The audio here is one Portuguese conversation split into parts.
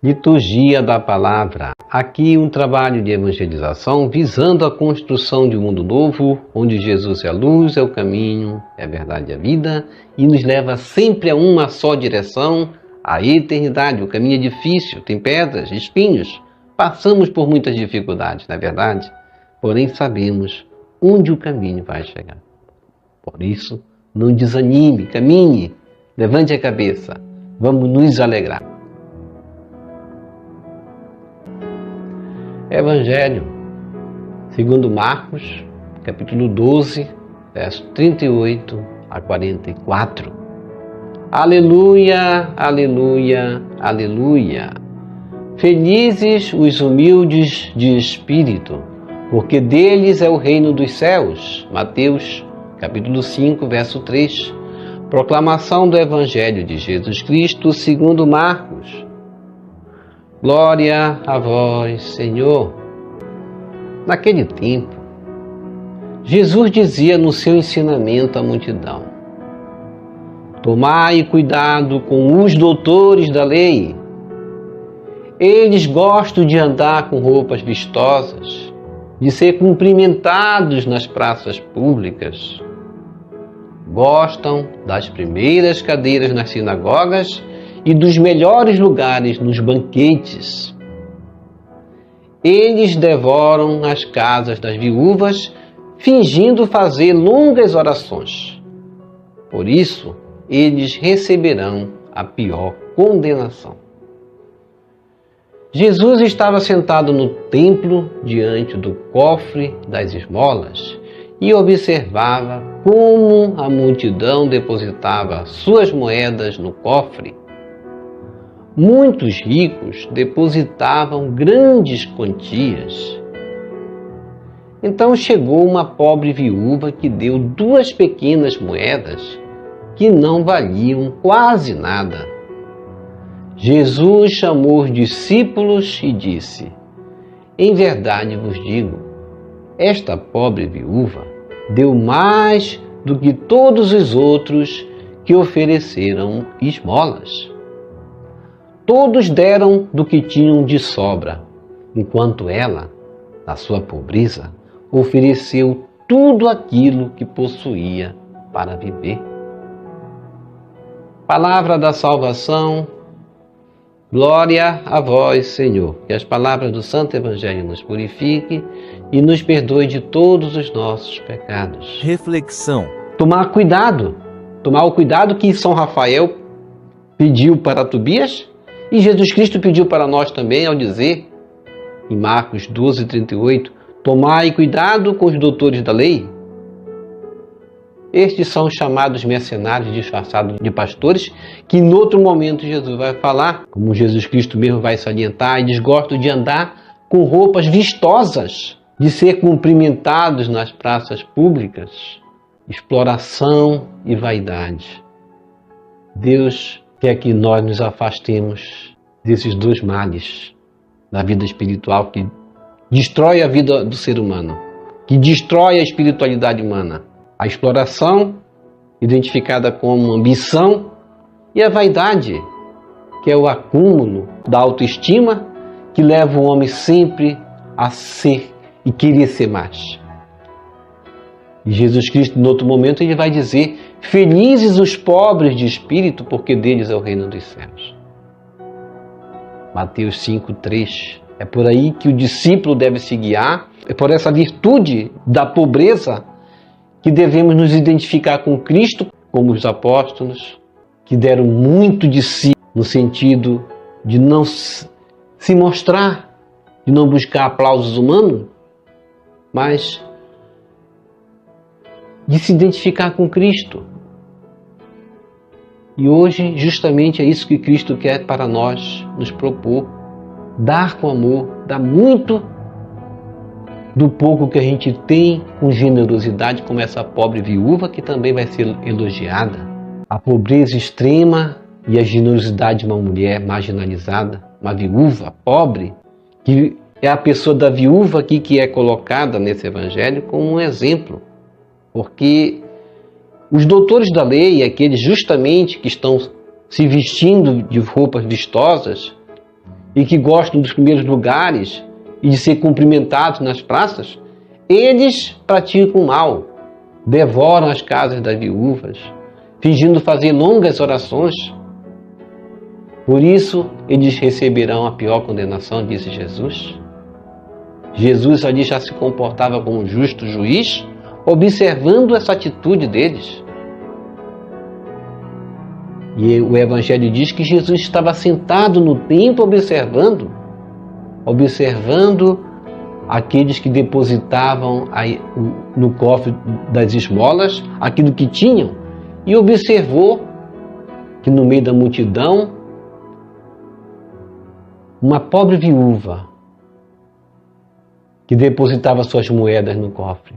Liturgia da Palavra. Aqui um trabalho de evangelização visando a construção de um mundo novo, onde Jesus é a luz, é o caminho, é a verdade e a vida, e nos leva sempre a uma só direção, a eternidade. O caminho é difícil, tem pedras, espinhos, passamos por muitas dificuldades, não é verdade? Porém sabemos onde o caminho vai chegar. Por isso, não desanime, caminhe, levante a cabeça, vamos nos alegrar. Evangelho, segundo Marcos, capítulo 12, verso 38 a 44. Aleluia, aleluia, aleluia. Felizes os humildes de espírito, porque deles é o reino dos céus. Mateus, capítulo 5, verso 3. Proclamação do Evangelho de Jesus Cristo, segundo Marcos. Glória a vós, Senhor. Naquele tempo, Jesus dizia no seu ensinamento à multidão: tomai cuidado com os doutores da lei. Eles gostam de andar com roupas vistosas, de ser cumprimentados nas praças públicas. Gostam das primeiras cadeiras nas sinagogas e dos melhores lugares nos banquetes. Eles devoram as casas das viúvas, fingindo fazer longas orações. Por isso, eles receberão a pior condenação. Jesus estava sentado no templo, diante do cofre das esmolas, e observava como a multidão depositava suas moedas no cofre. Muitos ricos depositavam grandes quantias. Então chegou uma pobre viúva que deu 2 pequenas moedas que não valiam quase nada. Jesus chamou os discípulos e disse: em verdade vos digo, esta pobre viúva deu mais do que todos os outros que ofereceram esmolas. Todos deram do que tinham de sobra, enquanto ela, na sua pobreza, ofereceu tudo aquilo que possuía para viver. Palavra da salvação, glória a vós, Senhor. Que as palavras do Santo Evangelho nos purifiquem e nos perdoe de todos os nossos pecados. Reflexão. Tomar o cuidado que São Rafael pediu para Tobias, e Jesus Cristo pediu para nós também ao dizer, em Marcos 12, 38, tomai cuidado com os doutores da lei. Estes são os chamados mercenários disfarçados de pastores, que em outro momento Jesus vai falar, como Jesus Cristo mesmo vai salientar, eles gostam de andar com roupas vistosas, de ser cumprimentados nas praças públicas. Exploração e vaidade. Deus quer que nós nos afastemos desses 2 males da vida espiritual que destrói a vida do ser humano, que destrói a espiritualidade humana. A exploração, identificada como ambição, e a vaidade, que é o acúmulo da autoestima, que leva o homem sempre a ser e querer ser mais. E Jesus Cristo, em outro momento, ele vai dizer: felizes os pobres de espírito, porque deles é o reino dos céus. Mateus 5, 3. É por aí que o discípulo deve se guiar, é por essa virtude da pobreza que devemos nos identificar com Cristo, como os apóstolos, que deram muito de si, no sentido de não se mostrar, de não buscar aplausos humanos, mas de se identificar com Cristo. E hoje, justamente é isso que Cristo quer para nós, nos propor. Dar com amor, dar muito do pouco que a gente tem, com generosidade, como essa pobre viúva, que também vai ser elogiada. A pobreza extrema e a generosidade de uma mulher marginalizada, uma viúva pobre, que é a pessoa da viúva aqui que é colocada nesse evangelho como um exemplo. Porque os doutores da lei, aqueles justamente que estão se vestindo de roupas vistosas, e que gostam dos primeiros lugares e de ser cumprimentados nas praças, eles praticam o mal, devoram as casas das viúvas, fingindo fazer longas orações. Por isso, eles receberão a pior condenação, disse Jesus. Jesus ali já se comportava como um justo juiz, observando essa atitude deles. E o Evangelho diz que Jesus estava sentado no templo observando aqueles que depositavam no cofre das esmolas aquilo que tinham, e observou que no meio da multidão uma pobre viúva que depositava suas moedas no cofre.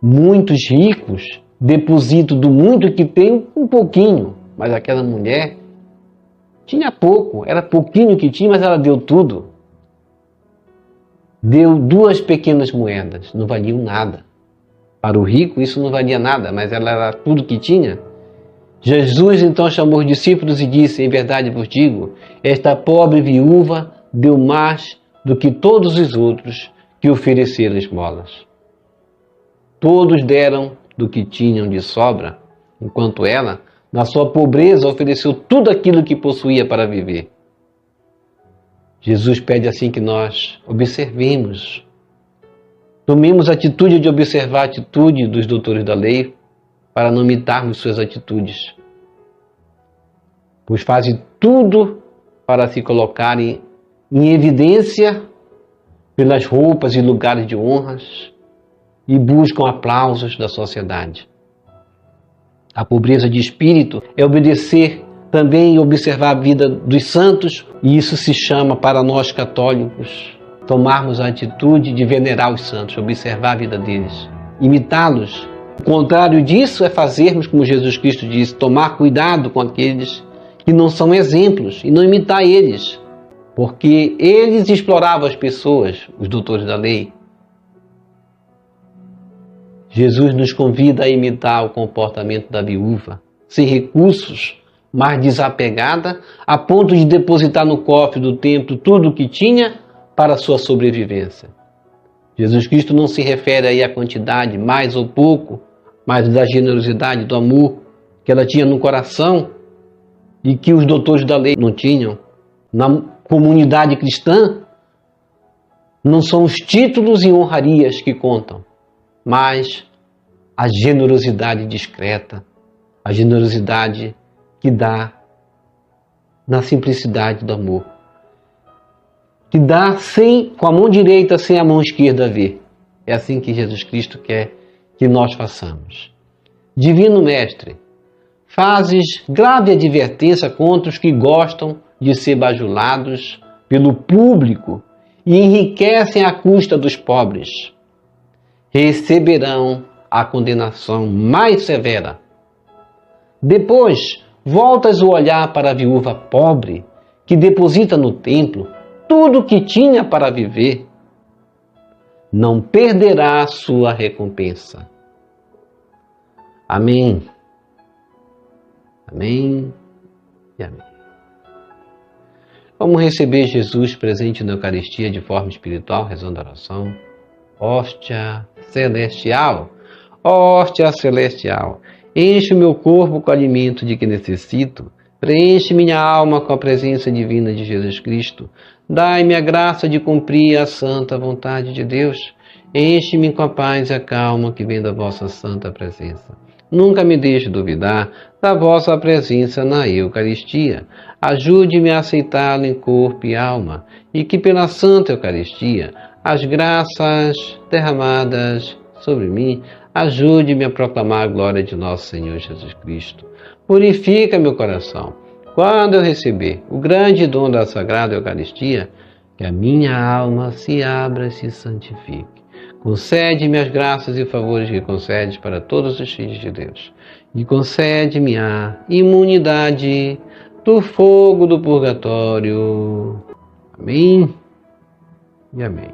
Muitos ricos depositam do muito que tem um pouquinho, mas aquela mulher tinha pouco, era pouquinho que tinha, mas ela deu tudo. Deu 2 pequenas moedas, não valiam nada. Para o rico isso não valia nada, mas ela era tudo que tinha. Jesus então chamou os discípulos e disse: em verdade vos digo, esta pobre viúva deu mais do que todos os outros que ofereceram esmolas. Todos deram do que tinham de sobra, enquanto ela, na sua pobreza, ofereceu tudo aquilo que possuía para viver. Jesus pede assim que nós observemos, tomemos a atitude de observar a atitude dos doutores da lei, para não imitarmos suas atitudes, pois fazem tudo para se colocarem em evidência pelas roupas e lugares de honras e buscam aplausos da sociedade. A pobreza de espírito é obedecer também e observar a vida dos santos, e isso se chama, para nós católicos, tomarmos a atitude de venerar os santos, observar a vida deles, imitá-los. O contrário disso é fazermos, como Jesus Cristo disse, tomar cuidado com aqueles que não são exemplos e não imitar eles, porque eles exploravam as pessoas, os doutores da lei. Jesus nos convida a imitar o comportamento da viúva, sem recursos, mas desapegada, a ponto de depositar no cofre do templo tudo o que tinha para a sua sobrevivência. Jesus Cristo não se refere aí à quantidade, mais ou pouco, mas da generosidade, do amor que ela tinha no coração e que os doutores da lei não tinham. Na comunidade cristã, não são os títulos e honrarias que contam, mas a generosidade discreta, a generosidade que dá na simplicidade do amor, que dá com a mão direita sem a mão esquerda ver. É assim que Jesus Cristo quer que nós façamos. Divino Mestre, fazes grave advertência contra os que gostam de ser bajulados pelo público e enriquecem à custa dos pobres. Receberão a condenação mais severa. Depois, voltas o olhar para a viúva pobre, que deposita no templo tudo o que tinha para viver. Não perderá sua recompensa. Amém. Amém e amém. Vamos receber Jesus presente na Eucaristia de forma espiritual, rezando a oração. Hóstia celestial, hóstia celestial, enche o meu corpo com o alimento de que necessito, preenche minha alma com a presença divina de Jesus Cristo, dai-me a graça de cumprir a santa vontade de Deus, enche-me com a paz e a calma que vem da vossa santa presença. Nunca me deixe duvidar da vossa presença na Eucaristia. Ajude-me a aceitá-lo em corpo e alma, e que pela Santa Eucaristia, as graças derramadas sobre mim, ajude-me a proclamar a glória de nosso Senhor Jesus Cristo. Purifica meu coração. Quando eu receber o grande dom da Sagrada Eucaristia, que a minha alma se abra e se santifique. Concede-me as graças e favores que concedes para todos os filhos de Deus. E concede-me a imunidade do fogo do purgatório. Amém e amém.